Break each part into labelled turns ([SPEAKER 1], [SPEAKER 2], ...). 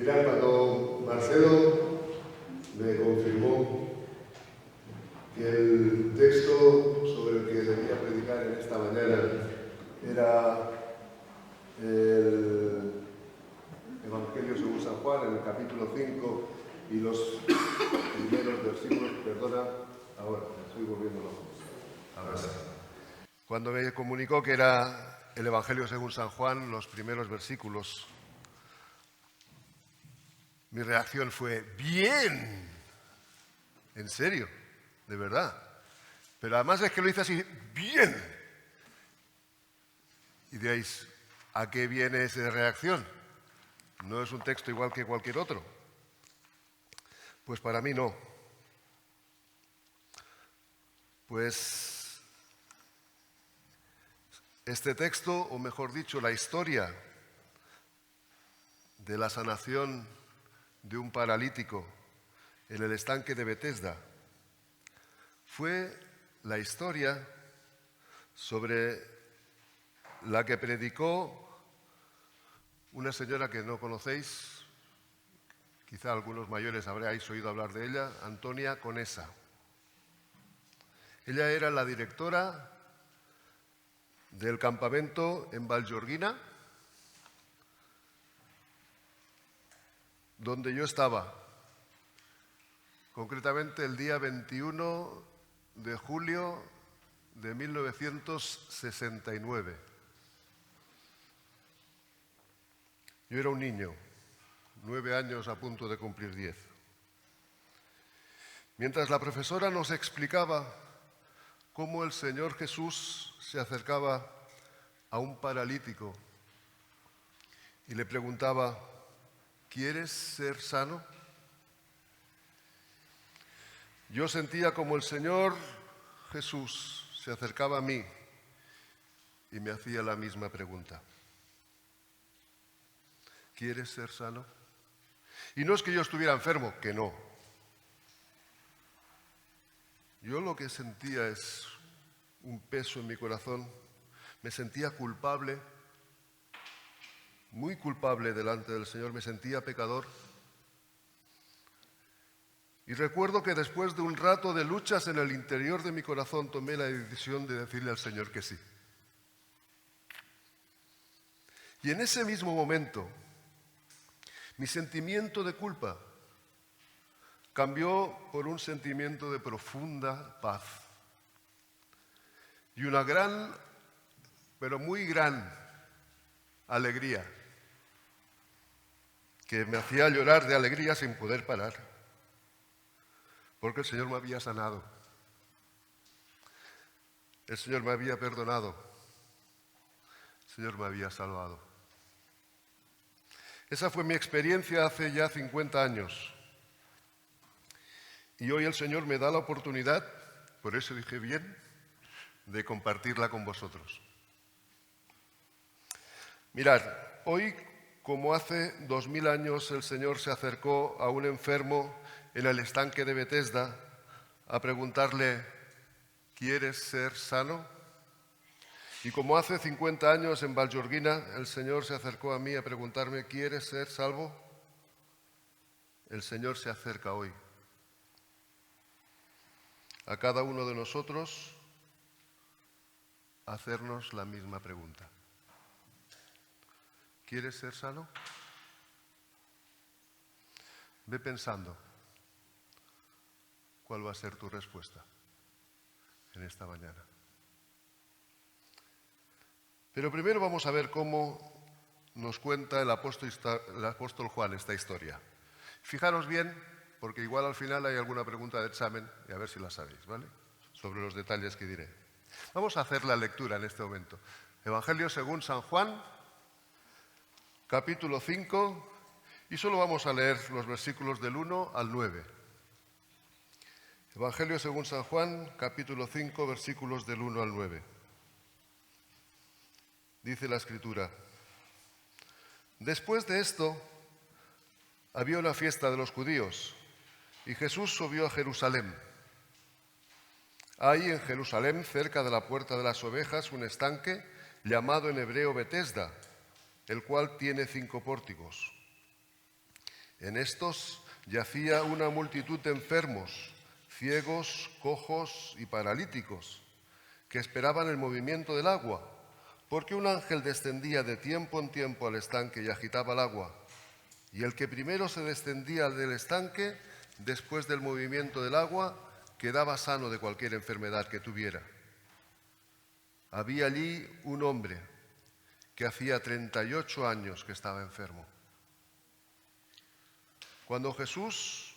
[SPEAKER 1] Mirad, cuando Marcelo me confirmó que el texto sobre el que debía predicar en esta mañana era el Evangelio según San Juan, en el capítulo 5 y los primeros versículos, perdona, ahora estoy volviendo loco. Ahora sí. Cuando me comunicó que era el Evangelio según San Juan, los primeros versículos, mi reacción fue, ¡bien! En serio, de verdad. Pero además es que lo hice así, ¡bien! Y diréis, ¿a qué viene esa reacción? ¿No es un texto igual que cualquier otro? Pues para mí no. Pues este texto, o mejor dicho, la historia de la sanación de un paralítico en el estanque de Betesda, fue la historia sobre la que predicó una señora que no conocéis, quizá algunos mayores habréis oído hablar de ella, Antonia Conesa. Ella era la directora del campamento en Vallgorguina, donde yo estaba, concretamente el día 21 de julio de 1969. Yo era un niño, 9 años a punto de cumplir 10. Mientras la profesora nos explicaba cómo el Señor Jesús se acercaba a un paralítico y le preguntaba, ¿quieres ser sano? Yo sentía como el Señor Jesús se acercaba a mí y me hacía la misma pregunta. ¿Quieres ser sano? Y no es que yo estuviera enfermo, que no. Yo lo que sentía es un peso en mi corazón. Me sentía culpable, muy culpable delante del Señor. Me sentía pecador. Y recuerdo que después de un rato de luchas en el interior de mi corazón tomé la decisión de decirle al Señor que sí. Y en ese mismo momento, mi sentimiento de culpa cambió por un sentimiento de profunda paz y una gran, pero muy gran alegría que me hacía llorar de alegría sin poder parar, porque el Señor me había sanado, el Señor me había perdonado, el Señor me había salvado. Esa fue mi experiencia hace ya 50 años. Y hoy el Señor me da la oportunidad, por eso dije bien, de compartirla con vosotros. Mirad, hoy, como hace 2000 años, el Señor se acercó a un enfermo en el estanque de Betesda a preguntarle, ¿quieres ser sano? Y como hace 50 años en Vallgorguina, el Señor se acercó a mí a preguntarme, ¿quieres ser salvo? El Señor se acerca hoy a cada uno de nosotros a hacernos la misma pregunta. ¿Quieres ser sano? Ve pensando cuál va a ser tu respuesta en esta mañana. Pero primero vamos a ver cómo nos cuenta el apóstol Juan esta historia. Fijaros bien, porque igual al final hay alguna pregunta de examen y a ver si la sabéis, ¿vale? Sobre los detalles que diré. Vamos a hacer la lectura en este momento. Evangelio según San Juan, capítulo 5, y solo vamos a leer los versículos del 1 al 9. Evangelio según San Juan, capítulo 5, versículos del 1 al 9. Dice la Escritura, después de esto había una fiesta de los judíos y Jesús subió a Jerusalén. Hay en Jerusalén, cerca de la puerta de las ovejas, un estanque llamado en hebreo Betesda, el cual tiene 5 pórticos. En estos yacía una multitud de enfermos, ciegos, cojos y paralíticos, que esperaban el movimiento del agua, porque un ángel descendía de tiempo en tiempo al estanque y agitaba el agua. Y el que primero se descendía del estanque, después del movimiento del agua, quedaba sano de cualquier enfermedad que tuviera. Había allí un hombre que hacía 38 años que estaba enfermo. Cuando Jesús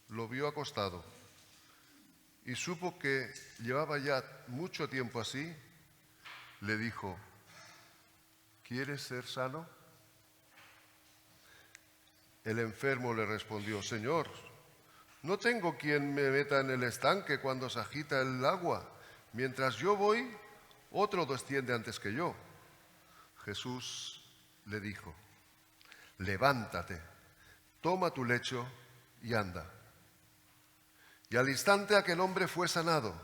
[SPEAKER 1] lo vio acostado y supo que llevaba ya mucho tiempo así, le dijo: ¿quieres ser sano? El enfermo le respondió: Señor, no tengo quien me meta en el estanque cuando se agita el agua. Mientras yo voy, otro desciende antes que yo. Jesús le dijo: levántate, toma tu lecho y anda. Y al instante aquel hombre fue sanado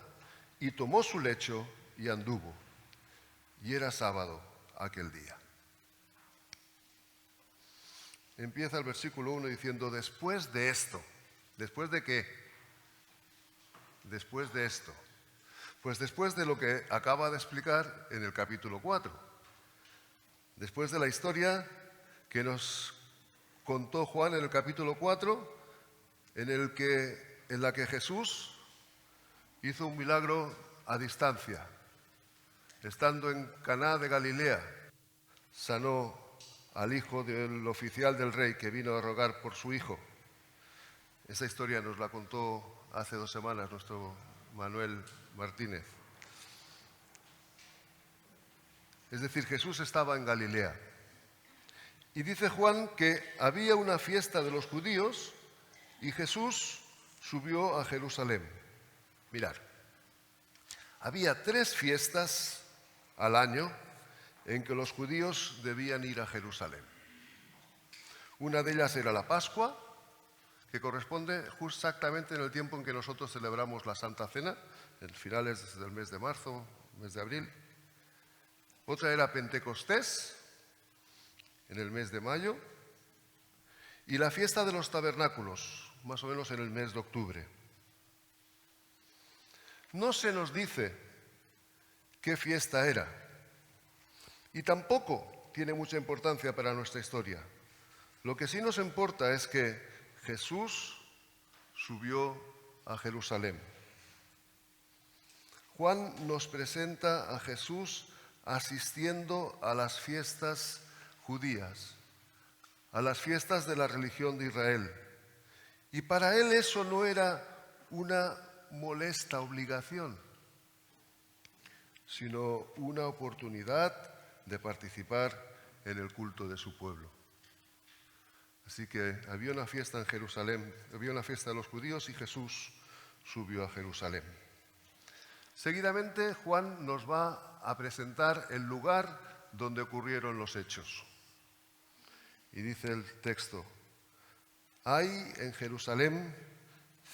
[SPEAKER 1] y tomó su lecho y anduvo. Y era sábado aquel día. Empieza el versículo 1 diciendo: después de esto. ¿Después de qué? Después de esto. Pues después de lo que acaba de explicar en el capítulo 4. Después de la historia que nos contó Juan en el capítulo 4, en la que Jesús hizo un milagro a distancia. Estando en Caná de Galilea, sanó al hijo del oficial del rey que vino a rogar por su hijo. Esa historia nos la contó hace 2 semanas nuestro Manuel Martínez. Es decir, Jesús estaba en Galilea. Y dice Juan que había una fiesta de los judíos y Jesús subió a Jerusalén. Mirad, había 3 fiestas al año en que los judíos debían ir a Jerusalén. Una de ellas era la Pascua, que corresponde exactamente en el tiempo en que nosotros celebramos la Santa Cena, en finales del mes de marzo, mes de abril. Otra era Pentecostés, en el mes de mayo, y la fiesta de los tabernáculos, más o menos en el mes de octubre. No se nos dice qué fiesta era, y tampoco tiene mucha importancia para nuestra historia. Lo que sí nos importa es que Jesús subió a Jerusalén. Juan nos presenta a Jesús asistiendo a las fiestas judías, a las fiestas de la religión de Israel. Y para él eso no era una molesta obligación, sino una oportunidad de participar en el culto de su pueblo. Así que había una fiesta en Jerusalén, había una fiesta de los judíos y Jesús subió a Jerusalén. Seguidamente Juan nos va a presentar el lugar donde ocurrieron los hechos. Y dice el texto: hay en Jerusalén,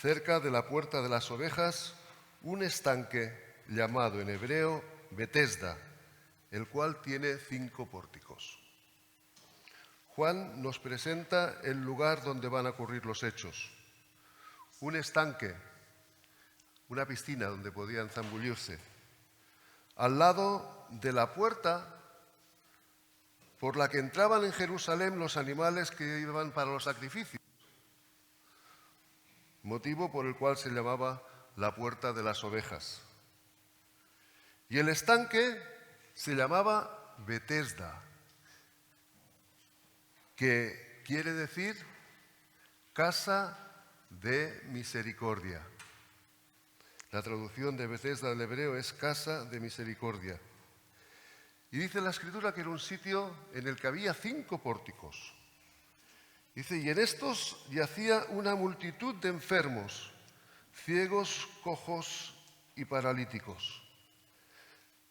[SPEAKER 1] cerca de la puerta de las ovejas, un estanque llamado en hebreo Betesda, el cual tiene 5 pórticos. Juan nos presenta el lugar donde van a ocurrir los hechos. Un estanque, una piscina donde podían zambullirse, al lado de la puerta por la que entraban en Jerusalén los animales que iban para los sacrificios, motivo por el cual se llamaba la puerta de las ovejas. Y el estanque se llamaba Betesda, que quiere decir casa de misericordia. La traducción de Betesda del hebreo es casa de misericordia. Y dice la Escritura que era un sitio en el que había 5 pórticos. Dice: y en estos yacía una multitud de enfermos, ciegos, cojos y paralíticos.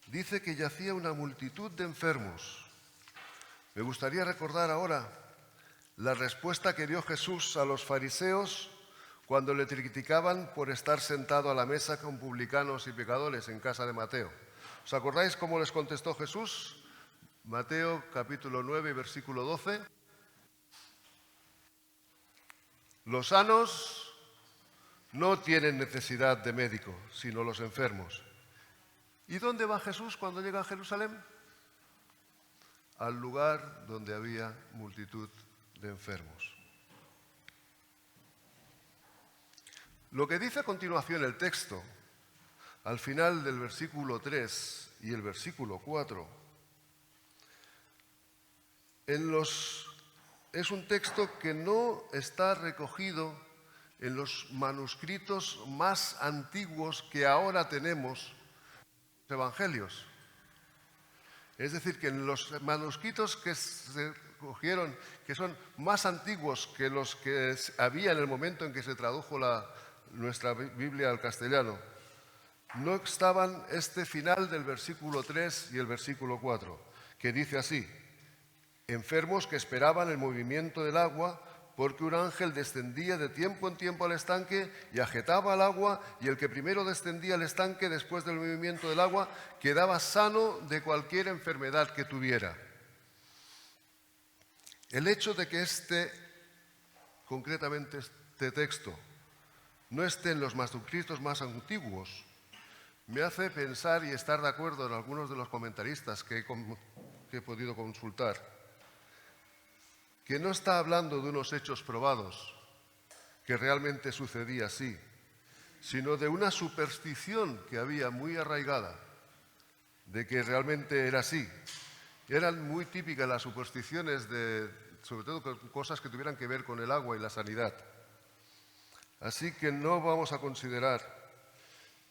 [SPEAKER 1] Dice que yacía una multitud de enfermos. Me gustaría recordar ahora la respuesta que dio Jesús a los fariseos cuando le criticaban por estar sentado a la mesa con publicanos y pecadores en casa de Mateo. ¿Os acordáis cómo les contestó Jesús? Mateo capítulo 9, versículo 12. Los sanos no tienen necesidad de médico, sino los enfermos. ¿Y dónde va Jesús cuando llega a Jerusalén? Al lugar donde había multitud de enfermos. Lo que dice a continuación el texto, al final del versículo 3 y el versículo 4, es un texto que no está recogido en los manuscritos más antiguos que ahora tenemos, los evangelios. Es decir, que en los manuscritos que se cogieron, que son más antiguos que los que había en el momento en que se tradujo nuestra Biblia al castellano, no estaban este final del versículo 3 y el versículo 4, que dice así: enfermos que esperaban el movimiento del agua, porque un ángel descendía de tiempo en tiempo al estanque y agitaba el agua, y el que primero descendía al estanque después del movimiento del agua quedaba sano de cualquier enfermedad que tuviera. El hecho de que concretamente este texto, no esté en los manuscritos más antiguos, me hace pensar y estar de acuerdo en algunos de los comentaristas que he podido consultar, que no está hablando de unos hechos probados, que realmente sucedía así, sino de una superstición que había muy arraigada, de que realmente era así. Eran muy típicas las supersticiones, sobre todo cosas que tuvieran que ver con el agua y la sanidad. Así que no vamos a considerar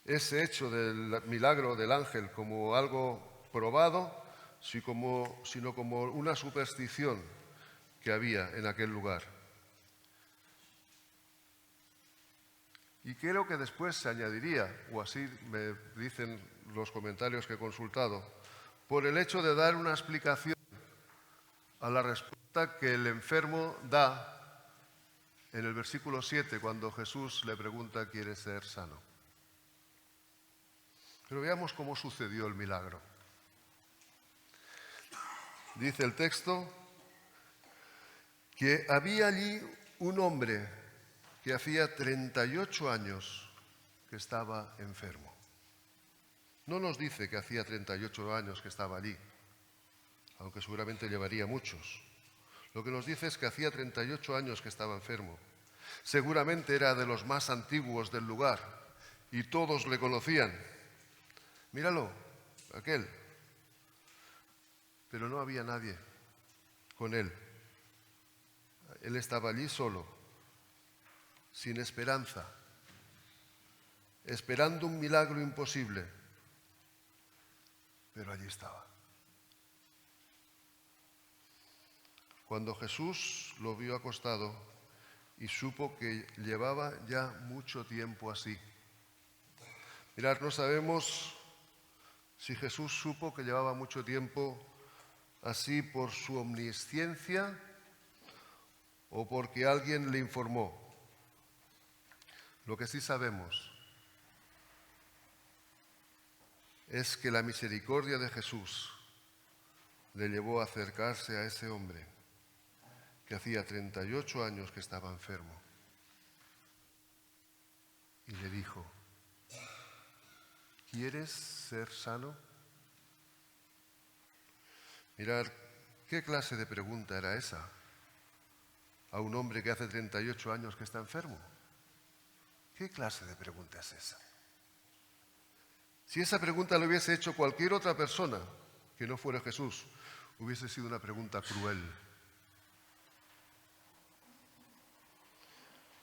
[SPEAKER 1] ese hecho del milagro del ángel como algo probado, sino como una superstición que había en aquel lugar. Y creo que después se añadiría, o así me dicen los comentarios que he consultado, por el hecho de dar una explicación a la respuesta que el enfermo da en el versículo 7, cuando Jesús le pregunta: ¿quieres ser sano? Pero veamos cómo sucedió el milagro. Dice el texto que había allí un hombre que hacía 38 años que estaba enfermo. No nos dice que hacía 38 años que estaba allí, aunque seguramente llevaría muchos. Lo que nos dice es que hacía 38 años que estaba enfermo. Seguramente era de los más antiguos del lugar y todos le conocían. Míralo, aquel. Pero no había nadie con él. Él estaba allí solo, sin esperanza, esperando un milagro imposible. Pero allí estaba. Cuando Jesús lo vio acostado y supo que llevaba ya mucho tiempo así. Mirad, no sabemos si Jesús supo que llevaba mucho tiempo así por su omnisciencia o porque alguien le informó. Lo que sí sabemos es que la misericordia de Jesús le llevó a acercarse a ese hombre que hacía 38 años que estaba enfermo y le dijo: ¿quieres ser sano? Mirad, ¿qué clase de pregunta era esa a un hombre que hace 38 años que está enfermo? ¿Qué clase de pregunta es esa? Si esa pregunta la hubiese hecho cualquier otra persona que no fuera Jesús, hubiese sido una pregunta cruel.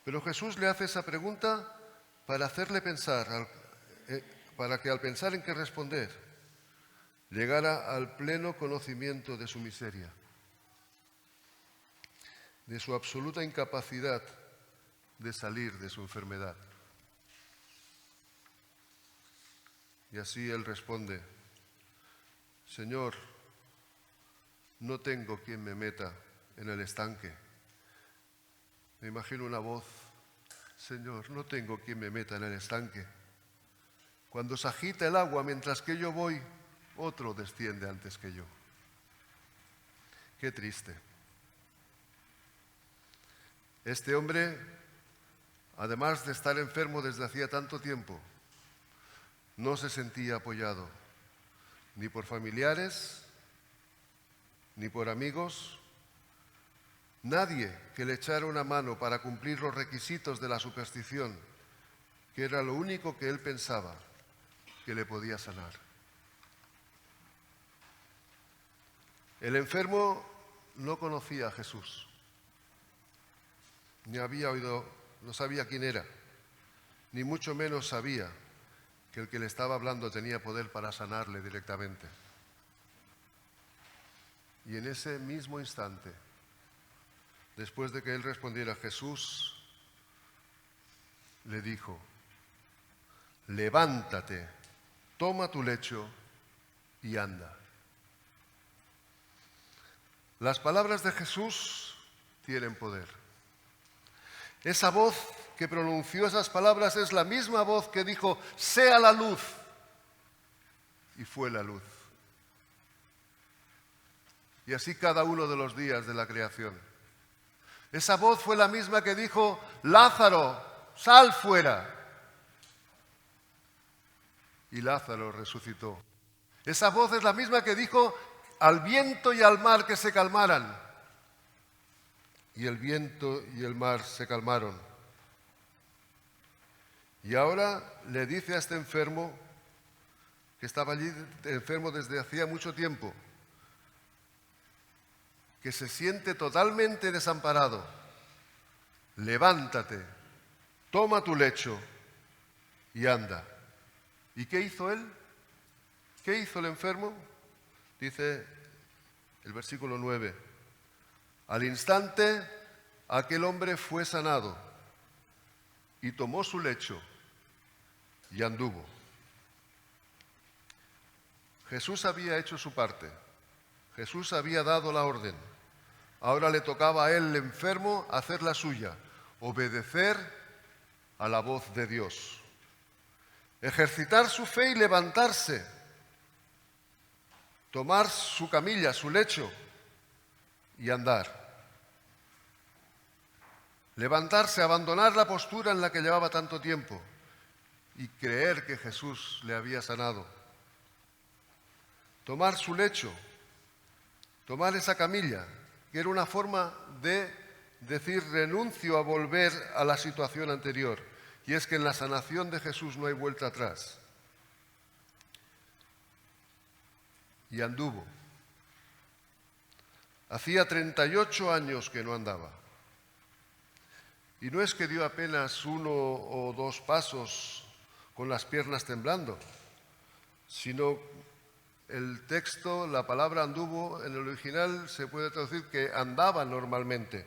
[SPEAKER 1] Pero Jesús le hace esa pregunta para hacerle pensar, para que al pensar en qué responder, llegara al pleno conocimiento de su miseria, de su absoluta incapacidad de salir de su enfermedad. Y así él responde: Señor, no tengo quien me meta en el estanque. Me imagino una voz: Señor, no tengo quien me meta en el estanque. Cuando se agita el agua mientras que yo voy, otro desciende antes que yo. Qué triste. Este hombre además de estar enfermo desde hacía tanto tiempo, no se sentía apoyado ni por familiares, ni por amigos, nadie que le echara una mano para cumplir los requisitos de la superstición, que era lo único que él pensaba que le podía sanar. El enfermo no conocía a Jesús, ni había oído, no sabía quién era, ni mucho menos sabía que el que le estaba hablando tenía poder para sanarle directamente. Y en ese mismo instante, después de que él respondiera, Jesús le dijo: levántate, toma tu lecho y anda. Las palabras de Jesús tienen poder. Esa voz que pronunció esas palabras es la misma voz que dijo: sea la luz. Y fue la luz. Y así cada uno de los días de la creación. Esa voz fue la misma que dijo: Lázaro, sal fuera. Y Lázaro resucitó. Esa voz es la misma que dijo al viento y al mar que se calmaran. Y el viento y el mar se calmaron. Y ahora le dice a este enfermo, que estaba allí enfermo desde hacía mucho tiempo, que se siente totalmente desamparado: levántate, toma tu lecho y anda. ¿Y qué hizo él? ¿Qué hizo el enfermo? Dice el versículo 9. Al instante aquel hombre fue sanado y tomó su lecho y anduvo. Jesús había hecho su parte. Jesús había dado la orden. Ahora le tocaba a él, el enfermo, hacer la suya, obedecer a la voz de Dios, ejercitar su fe y levantarse, tomar su camilla, su lecho y andar. Levantarse, abandonar la postura en la que llevaba tanto tiempo y creer que Jesús le había sanado. Tomar su lecho, tomar esa camilla, que era una forma de decir renuncio a volver a la situación anterior. Y es que en la sanación de Jesús no hay vuelta atrás. Y anduvo. Hacía 38 años que no andaba. Y no es que dio apenas 1 o 2 pasos con las piernas temblando, sino el texto, la palabra anduvo, en el original se puede traducir que andaba normalmente.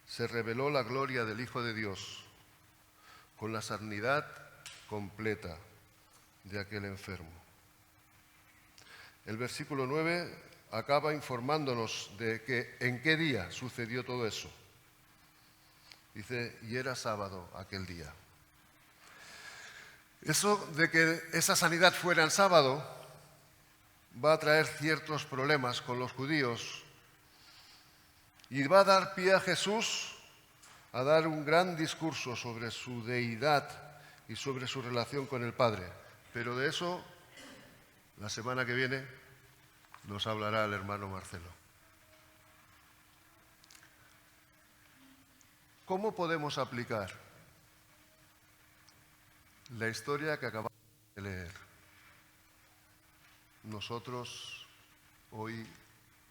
[SPEAKER 1] Se reveló la gloria del Hijo de Dios con la sanidad completa de aquel enfermo. El versículo 9 acaba informándonos de que en qué día sucedió todo eso. Dice, y era sábado aquel día. Eso de que esa sanidad fuera en sábado va a traer ciertos problemas con los judíos y va a dar pie a Jesús a dar un gran discurso sobre su deidad y sobre su relación con el Padre. Pero de eso, la semana que viene, nos hablará el hermano Marcelo. ¿Cómo podemos aplicar la historia que acabamos de leer nosotros hoy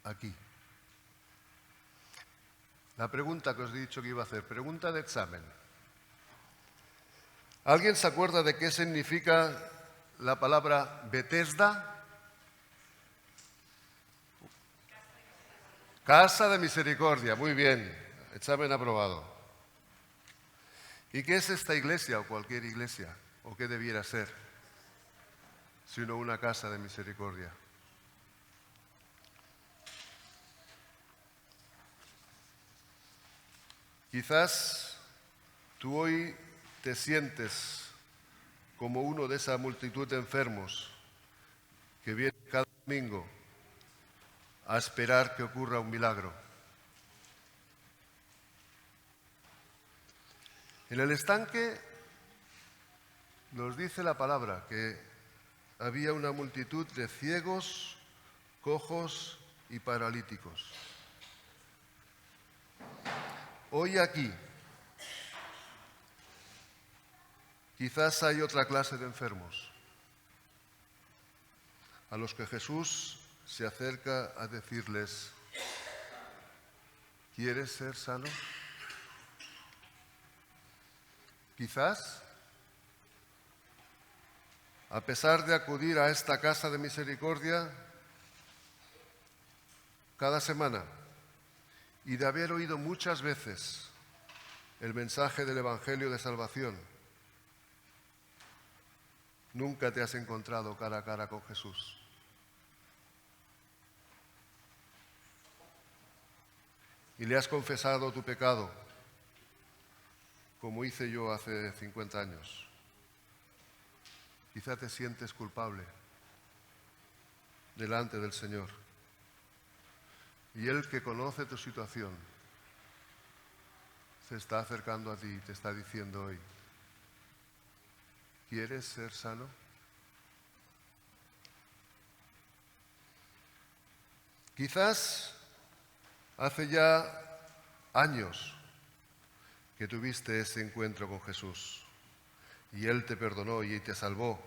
[SPEAKER 1] aquí? La pregunta que os he dicho que iba a hacer, pregunta de examen. ¿Alguien se acuerda de qué significa la palabra Betesda? Casa de misericordia, muy bien, examen aprobado. ¿Y qué es esta iglesia o cualquier iglesia? ¿O qué debiera ser? Sino una casa de misericordia. Quizás tú hoy te sientes como uno de esa multitud de enfermos que viene cada domingo a esperar que ocurra un milagro. En el estanque nos dice la palabra que había una multitud de ciegos, cojos y paralíticos. Hoy aquí quizás hay otra clase de enfermos a los que Jesús se acerca a decirles: ¿quieres ser sano? Quizás, a pesar de acudir a esta casa de misericordia cada semana y de haber oído muchas veces el mensaje del Evangelio de salvación, nunca te has encontrado cara a cara con Jesús. Y le has confesado tu pecado, como hice yo hace 50 años. Quizá te sientes culpable delante del Señor. Y Él, que conoce tu situación, se está acercando a ti y te está diciendo hoy: ¿quieres ser sano? Quizás hace ya años que tuviste ese encuentro con Jesús y Él te perdonó y te salvó,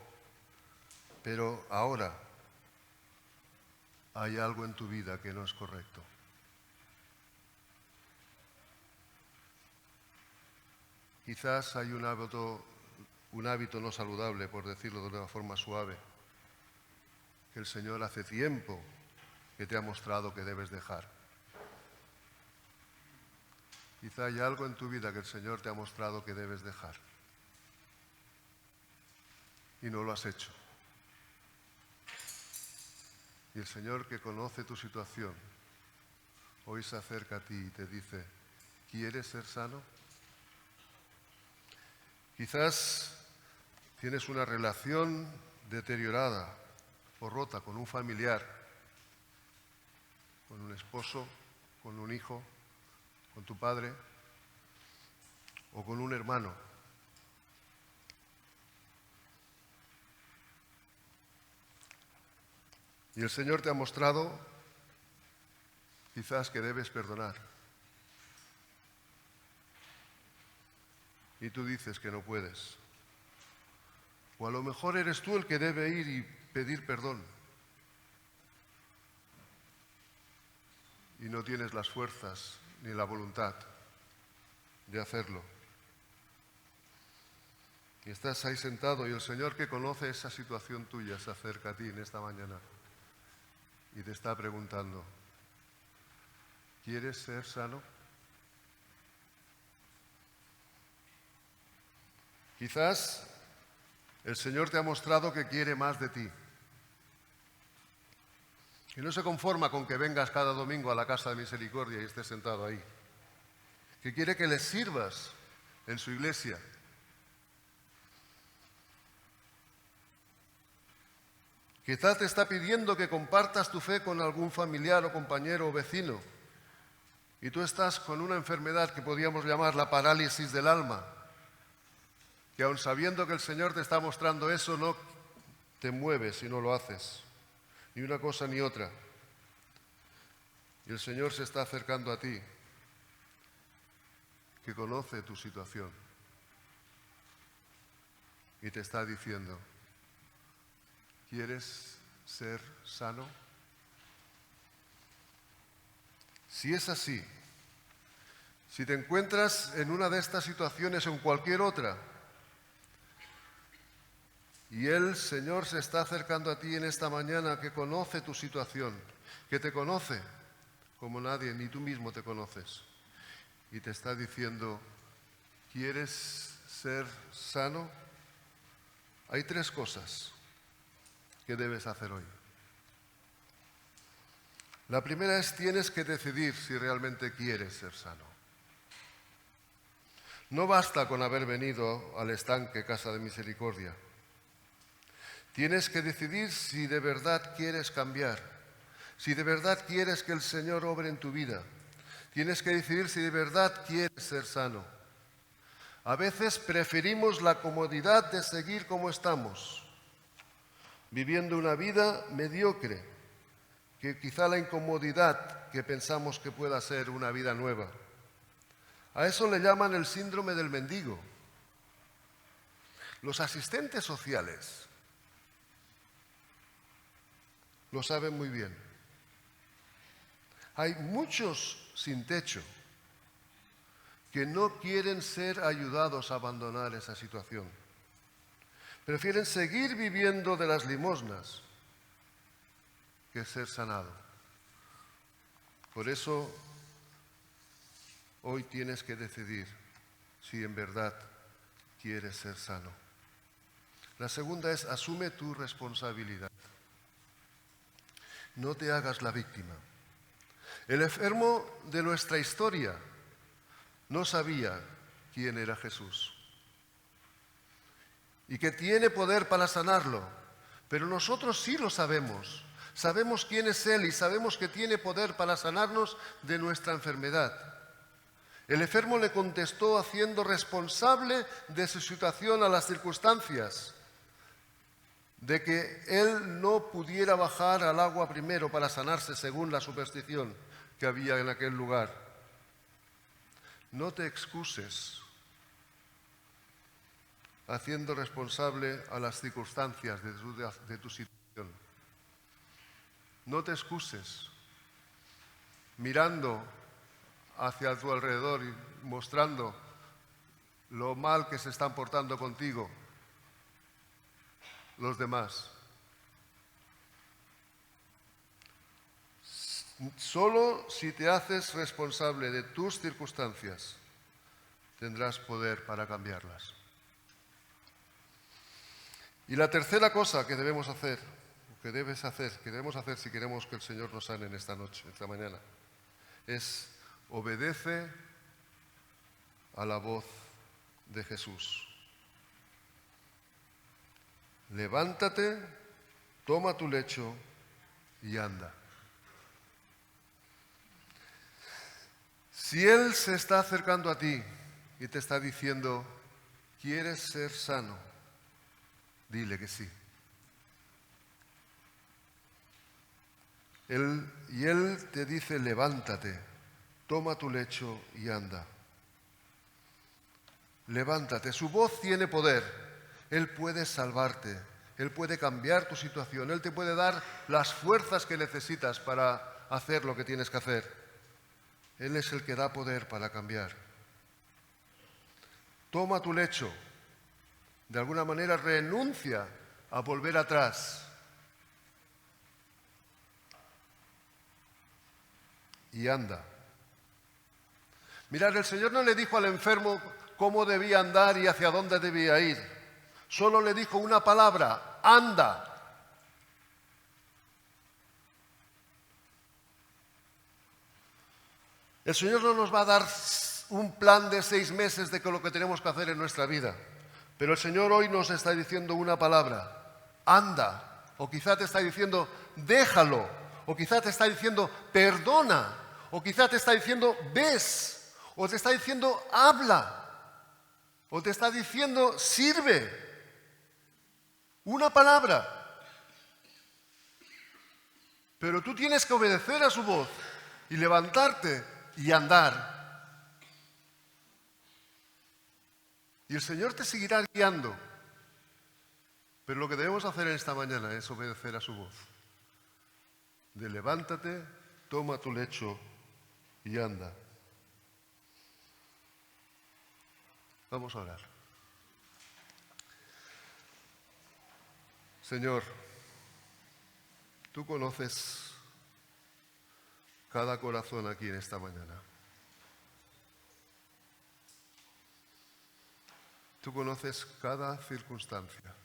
[SPEAKER 1] pero ahora hay algo en tu vida que no es correcto. Quizás hay un hábito no saludable, por decirlo de una forma suave, que el Señor hace tiempo que te ha mostrado que debes dejar. Quizá hay algo en tu vida que el Señor te ha mostrado que debes dejar y no lo has hecho. Y el Señor, que conoce tu situación, hoy se acerca a ti y te dice: ¿quieres ser sano? Quizás tienes una relación deteriorada o rota con un familiar, con un esposo, con un hijo, con tu padre o con un hermano. Y el Señor te ha mostrado quizás que debes perdonar. Y tú dices que no puedes. O a lo mejor eres tú el que debe ir y pedir perdón. Y no tienes las fuerzas ni la voluntad de hacerlo. Y estás ahí sentado y el Señor, que conoce esa situación tuya, se acerca a ti en esta mañana y te está preguntando: ¿quieres ser sano? Quizás el Señor te ha mostrado que quiere más de ti, que no se conforma con que vengas cada domingo a la casa de misericordia y estés sentado ahí, que quiere que le sirvas en su iglesia. Quizás te está pidiendo que compartas tu fe con algún familiar o compañero o vecino y tú estás con una enfermedad que podríamos llamar la parálisis del alma, que aun sabiendo que el Señor te está mostrando eso, no te mueves y no lo haces, ni una cosa ni otra. Y el Señor se está acercando a ti, que conoce tu situación, y te está diciendo: ¿quieres ser sano? Si es así, si te encuentras en una de estas situaciones o en cualquier otra, y el Señor se está acercando a ti en esta mañana, que conoce tu situación, que te conoce como nadie, ni tú mismo te conoces, y te está diciendo: ¿quieres ser sano? Hay 3 cosas que debes hacer hoy. La primera es: tienes que decidir si realmente quieres ser sano. No basta con haber venido al estanque Casa de Misericordia. Tienes que decidir si de verdad quieres cambiar, si de verdad quieres que el Señor obre en tu vida. Tienes que decidir si de verdad quieres ser sano. A veces preferimos la comodidad de seguir como estamos, viviendo una vida mediocre, que quizá la incomodidad que pensamos que pueda ser una vida nueva. A eso le llaman el síndrome del mendigo. Los asistentes sociales lo saben muy bien. Hay muchos sin techo que no quieren ser ayudados a abandonar esa situación. Prefieren seguir viviendo de las limosnas que ser sanado. Por eso, hoy tienes que decidir si en verdad quieres ser sano. La segunda es, asume tu responsabilidad. No te hagas la víctima. El enfermo de nuestra historia no sabía quién era Jesús y que tiene poder para sanarlo, pero nosotros sí lo sabemos. Sabemos quién es Él y sabemos que tiene poder para sanarnos de nuestra enfermedad. El enfermo le contestó haciendo responsable de su situación a las circunstancias, de que él no pudiera bajar al agua primero para sanarse según la superstición que había en aquel lugar. No te excuses haciendo responsable a las circunstancias de tu situación. No te excuses mirando hacia tu alrededor y mostrando lo mal que se están portando contigo los demás. Solo si te haces responsable de tus circunstancias tendrás poder para cambiarlas. Y la tercera cosa que debemos hacer si queremos que el Señor nos sane en esta noche, esta mañana, es obedece a la voz de Jesús. Levántate, toma tu lecho y anda. Si Él se está acercando a ti y te está diciendo, ¿quieres ser sano? Dile que sí. Él te dice, levántate, toma tu lecho y anda. Levántate, su voz tiene poder. Él puede salvarte, Él puede cambiar tu situación, Él te puede dar las fuerzas que necesitas para hacer lo que tienes que hacer. Él es el que da poder para cambiar. Toma tu lecho. De alguna manera renuncia a volver atrás. Y anda. Mirad, el Señor no le dijo al enfermo cómo debía andar y hacia dónde debía ir. Solo le dijo una palabra, anda. El Señor no nos va a dar un plan de 6 meses de lo que tenemos que hacer en nuestra vida. Pero el Señor hoy nos está diciendo una palabra, anda. O quizá te está diciendo, déjalo. O quizá te está diciendo, perdona. O quizá te está diciendo, ves. O te está diciendo, habla. O te está diciendo, sirve. Una palabra. Pero tú tienes que obedecer a su voz y levantarte y andar. Y el Señor te seguirá guiando. Pero lo que debemos hacer en esta mañana es obedecer a su voz. De levántate, toma tu lecho y anda. Vamos a orar. Señor, tú conoces cada corazón aquí en esta mañana. Tú conoces cada circunstancia.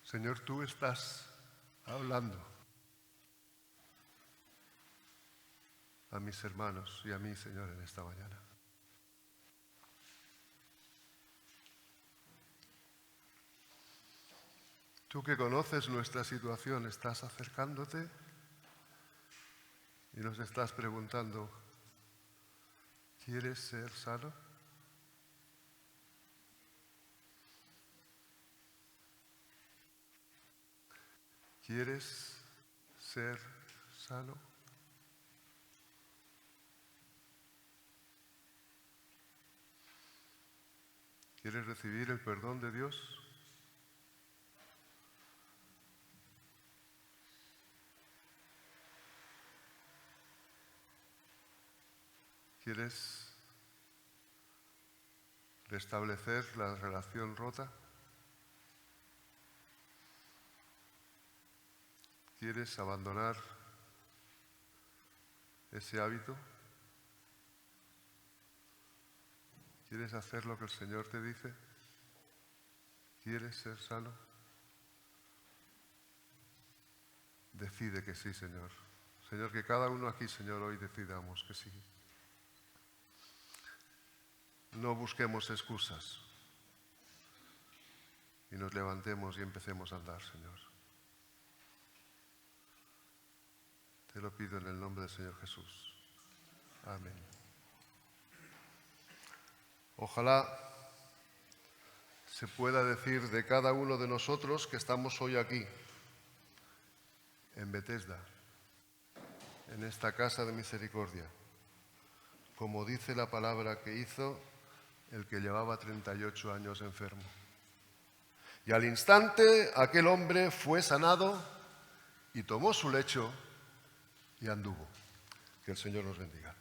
[SPEAKER 1] Señor, tú estás hablando a mis hermanos y a mí, Señor, en esta mañana. Tú que conoces nuestra situación, estás acercándote y nos estás preguntando, ¿Quieres ser sano? ¿Quieres ser sano? ¿Quieres recibir el perdón de Dios? ¿Quieres restablecer la relación rota? ¿Quieres abandonar ese hábito? ¿Quieres hacer lo que el Señor te dice? ¿Quieres ser sano? Decide que sí, Señor. Señor, que cada uno aquí, Señor, hoy decidamos que sí. No busquemos excusas y nos levantemos y empecemos a andar, Señor. Te lo pido en el nombre del Señor Jesús. Amén. Ojalá se pueda decir de cada uno de nosotros que estamos hoy aquí, en Betesda, en esta casa de misericordia, como dice la palabra que hizo el que llevaba 38 años enfermo. Y al instante aquel hombre fue sanado y tomó su lecho y anduvo. Que el Señor nos bendiga.